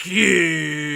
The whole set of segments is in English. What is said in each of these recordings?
Greetings,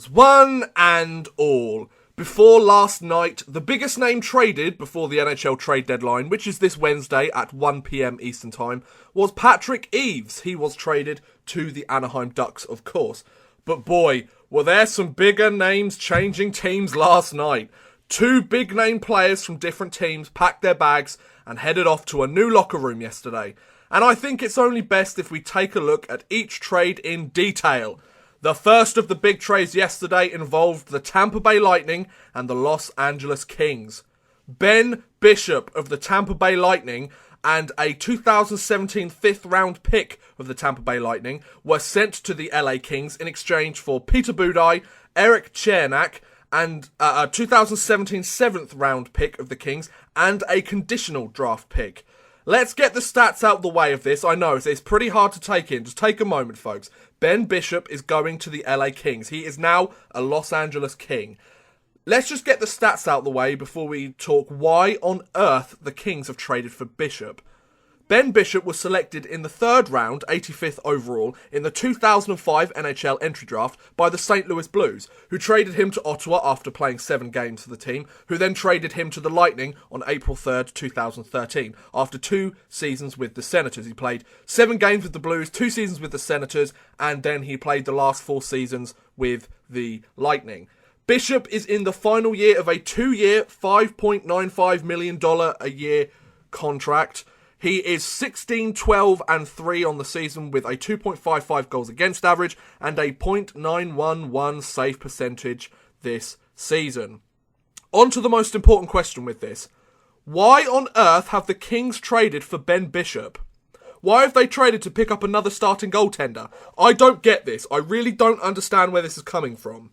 one and all. Before last night, the biggest name traded before the NHL trade deadline, which is this Wednesday at 1 PM Eastern Time, was Patrick Eaves. He was traded to the Anaheim Ducks, of course. But boy, were there some bigger names changing teams last night. Two big name players from different teams packed their bags and headed off to a new locker room yesterday. And I think it's only best if we take a look at each trade in detail. The first of the big trades yesterday involved the Tampa Bay Lightning and the Los Angeles Kings. Ben Bishop of the Tampa Bay Lightning and a 2017 fifth round pick of the Tampa Bay Lightning were sent to the LA Kings in exchange for Peter Budaj, Erik Cernak, and a 2017 seventh round pick of the Kings and a conditional draft pick. Let's get the stats out the way of this. I know it's pretty hard to take in. Just take a moment, folks. Ben Bishop is going to the LA Kings. He is now a Los Angeles King. Let's just get the stats out the way before we talk why on earth the Kings have traded for Bishop. Ben Bishop was selected in the third round, 85th overall, in the 2005 NHL entry draft by the St. Louis Blues, who traded him to Ottawa after playing 7 games for the team, who then traded him to the Lightning on April 3rd, 2013, after 2 seasons with the Senators. He played 7 games with the Blues, 2 seasons with the Senators, and then he played the last 4 seasons with the Lightning. Bishop is in the final year of a 2-year, $5.95 million a year contract. He is 16, 12, and 3 on the season with a 2.55 goals against average and a .911 save percentage this season. On to the most important question with this. Why on earth have the Kings traded for Ben Bishop? Why have they traded to pick up another starting goaltender? I don't get this. I really don't understand where this is coming from.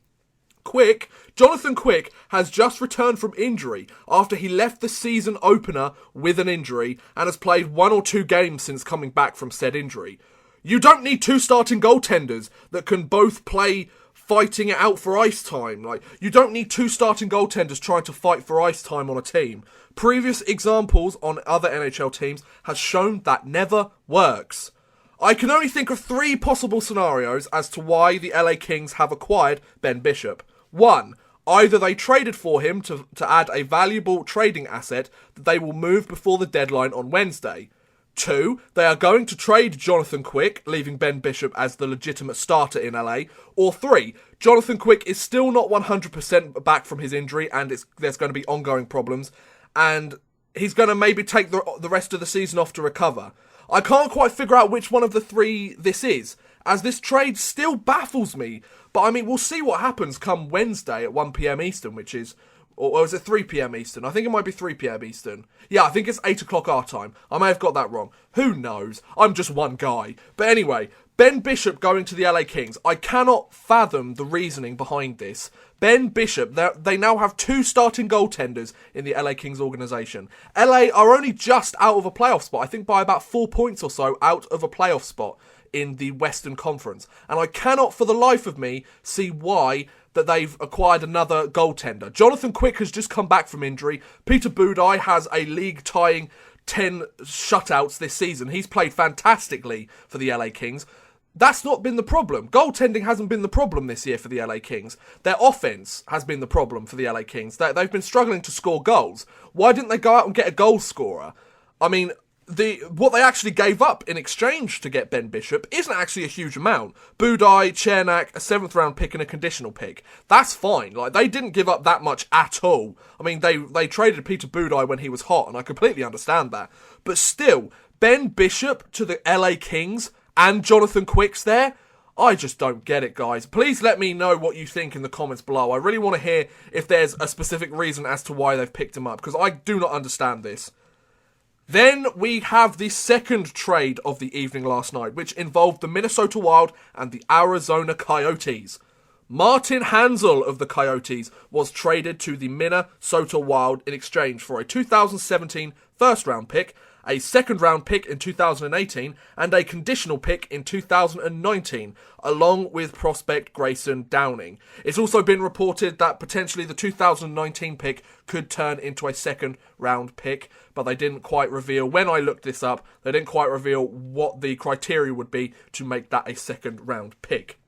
Jonathan Quick has just returned from injury after he left the season opener with an injury and has played 1 or 2 games since coming back from said injury. You don't need 2 starting goaltenders that can both play fighting it out for ice time. You don't need 2 starting goaltenders trying to fight for ice time on a team. Previous examples on other NHL teams has shown that never works. I can only think of 3 possible scenarios as to why the LA Kings have acquired Ben Bishop. 1. Either they traded for him to add a valuable trading asset that they will move before the deadline on Wednesday. 2. They are going to trade Jonathan Quick, leaving Ben Bishop as the legitimate starter in LA. Or 3. Jonathan Quick is still not 100% back from his injury and there's going to be ongoing problems. And he's going to maybe take the rest of the season off to recover. I can't quite figure out which one of the 3 this is, as this trade still baffles me. But I mean, we'll see what happens come Wednesday at 1 PM Eastern, which is, or is it 3 PM Eastern? I think it might be 3 PM Eastern. Yeah, I think it's 8 o'clock our time. I may have got that wrong. Who knows? I'm just one guy. But anyway, Ben Bishop going to the LA Kings. I cannot fathom the reasoning behind this. Ben Bishop, they now have 2 starting goaltenders in the LA Kings organisation. LA are only just out of a playoff spot, I think by about 4 points or so out of a playoff spot in the Western Conference. And I cannot for the life of me see why that they've acquired another goaltender. Jonathan Quick has just come back from injury. Peter Budaj has a league-tying 10 shutouts this season. He's played fantastically for the LA Kings. That's not been the problem. Goaltending hasn't been the problem this year for the LA Kings. Their offense has been the problem for the LA Kings. They've been struggling to score goals. Why didn't they go out and get a goal scorer? I mean, what they actually gave up in exchange to get Ben Bishop isn't actually a huge amount. Budaj, Cernak, a 7th round pick and a conditional pick. That's fine. They didn't give up that much at all. I mean, they traded Peter Budaj when he was hot, and I completely understand that. But still, Ben Bishop to the LA Kings and Jonathan Quick's there? I just don't get it, guys. Please let me know what you think in the comments below. I really want to hear if there's a specific reason as to why they've picked him up, because I do not understand this. Then we have the second trade of the evening last night, which involved the Minnesota Wild and the Arizona Coyotes. Martin Hanzal of the Coyotes was traded to the Minnesota Wild in exchange for a 2017 first-round pick a second round pick in 2018, and a conditional pick in 2019, along with prospect Grayson Downing. It's also been reported that potentially the 2019 pick could turn into a second round pick, but they didn't quite reveal, when I looked this up, they didn't quite reveal what the criteria would be to make that a second round pick.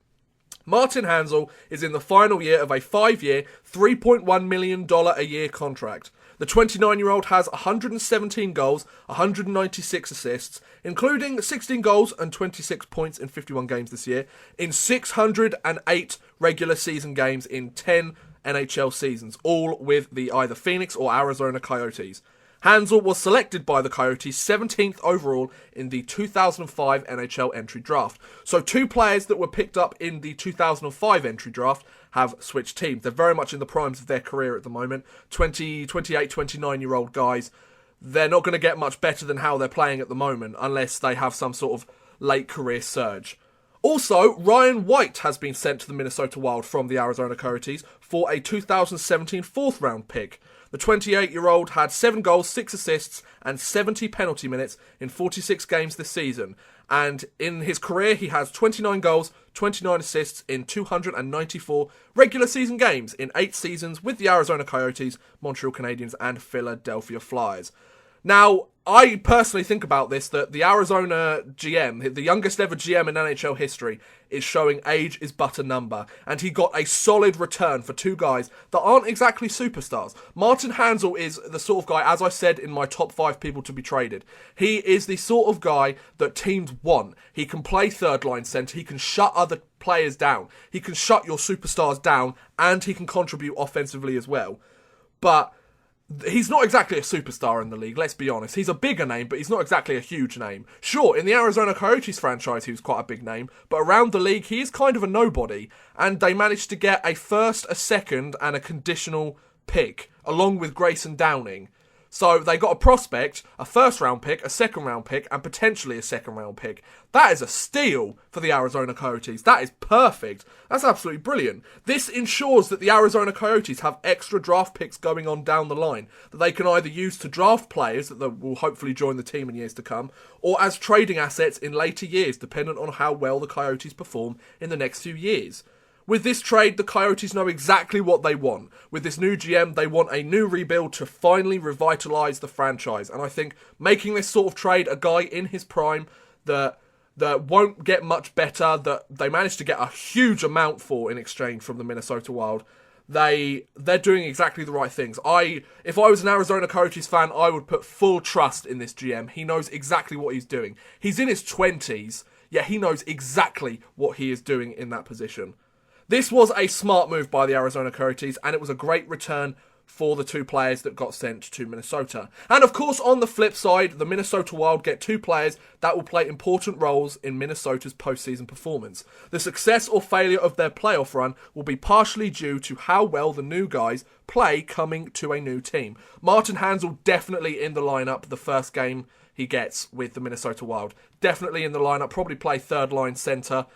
Martin Hanzal is in the final year of a 5-year, $3.1 million a year contract. The 29-year-old has 117 goals, 196 assists, including 16 goals and 26 points in 51 games this year, in 608 regular season games in 10 NHL seasons, all with the either Phoenix or Arizona Coyotes. Hanzal was selected by the Coyotes 17th overall in the 2005 NHL entry draft. So 2 players that were picked up in the 2005 entry draft have switched teams. They're very much in the primes of their career at the moment. 28, 29-year-old guys. They're not going to get much better than how they're playing at the moment unless they have some sort of late career surge. Also, Ryan White has been sent to the Minnesota Wild from the Arizona Coyotes for a 2017 4th round pick. The 28-year-old had 7 goals, 6 assists, and 70 penalty minutes in 46 games this season. And in his career, he has 29 goals, 29 assists in 294 regular season games in 8 seasons with the Arizona Coyotes, Montreal Canadiens, and Philadelphia Flyers. Now, I personally think about this, that the Arizona GM, the youngest ever GM in NHL history, is showing age is but a number. And he got a solid return for 2 guys that aren't exactly superstars. Martin Hanzal is the sort of guy, as I said in my top 5 people to be traded, he is the sort of guy that teams want. He can play third line centre, he can shut other players down, he can shut your superstars down, and he can contribute offensively as well. But he's not exactly a superstar in the league, let's be honest. He's a bigger name, but he's not exactly a huge name. Sure, in the Arizona Coyotes franchise, he was quite a big name, but around the league, he is kind of a nobody. And they managed to get a first, a second, and a conditional pick, along with Grayson Downing. So they got a prospect, a first round pick, a second round pick, and potentially a second round pick. That is a steal for the Arizona Coyotes. That is perfect. That's absolutely brilliant. This ensures that the Arizona Coyotes have extra draft picks going on down the line that they can either use to draft players that will hopefully join the team in years to come, or as trading assets in later years, dependent on how well the Coyotes perform in the next few years. With this trade, the Coyotes know exactly what they want. With this new GM, they want a new rebuild to finally revitalise the franchise. And I think making this sort of trade, a guy in his prime that won't get much better, that they managed to get a huge amount for in exchange from the Minnesota Wild, they're doing exactly the right things. If I was an Arizona Coyotes fan, I would put full trust in this GM. He knows exactly what he's doing. He's in his 20s, yet he knows exactly what he is doing in that position. This was a smart move by the Arizona Coyotes, and it was a great return for the 2 players that got sent to Minnesota. And of course, on the flip side, the Minnesota Wild get 2 players that will play important roles in Minnesota's postseason performance. The success or failure of their playoff run will be partially due to how well the new guys play coming to a new team. Martin Hanzal definitely in the lineup the first game he gets with the Minnesota Wild. Definitely in the lineup, probably play third line centre.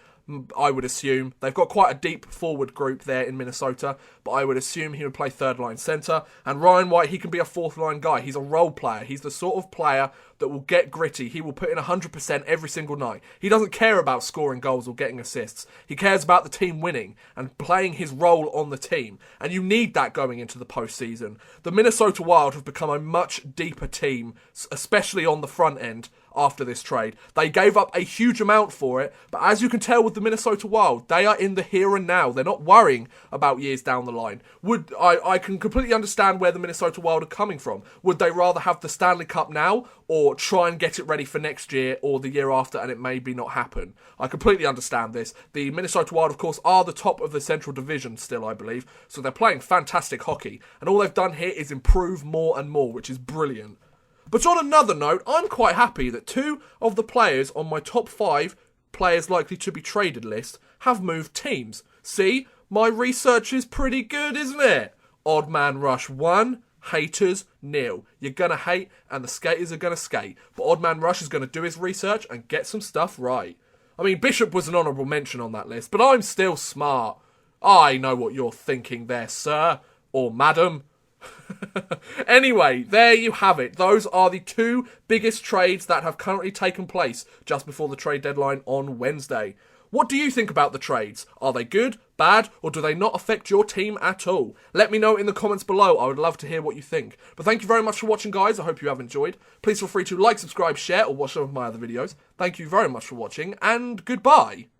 I would assume. They've got quite a deep forward group there in Minnesota, but I would assume he would play third line centre. And Ryan White, he can be a fourth line guy. He's a role player. He's the sort of player that will get gritty. He will put in 100% every single night. He doesn't care about scoring goals or getting assists. He cares about the team winning and playing his role on the team. And you need that going into the postseason. The Minnesota Wild have become a much deeper team, especially on the front end, after this trade. They gave up a huge amount for it, but as you can tell with the Minnesota Wild, they are in the here and now. They're not worrying about years down the line. I can completely understand where the Minnesota Wild are coming from. Would they rather have the Stanley Cup now, or try and get it ready for next year or the year after and it maybe not happen? I completely understand this. The Minnesota Wild, of course, are the top of the Central Division still, I believe, so they're playing fantastic hockey, and all they've done here is improve more and more, which is brilliant. But on another note, I'm quite happy that 2 of the players on my top 5 players likely to be traded list have moved teams. See, my research is pretty good, isn't it? Odd Man Rush 1, haters 0. You're going to hate and the skaters are going to skate. But Odd Man Rush is going to do his research and get some stuff right. I mean, Bishop was an honourable mention on that list, but I'm still smart. I know what you're thinking there, sir, or madam. Anyway, there you have it. Those are the two biggest trades that have currently taken place just before the trade deadline on Wednesday. What do you think about the trades? Are they good, bad, or do they not affect your team at all? Let me know in the comments below. I would love to hear what you think. But thank you very much for watching, guys. I hope you have enjoyed. Please feel free to like, subscribe, share, or watch some of my other videos. Thank you very much for watching, and goodbye.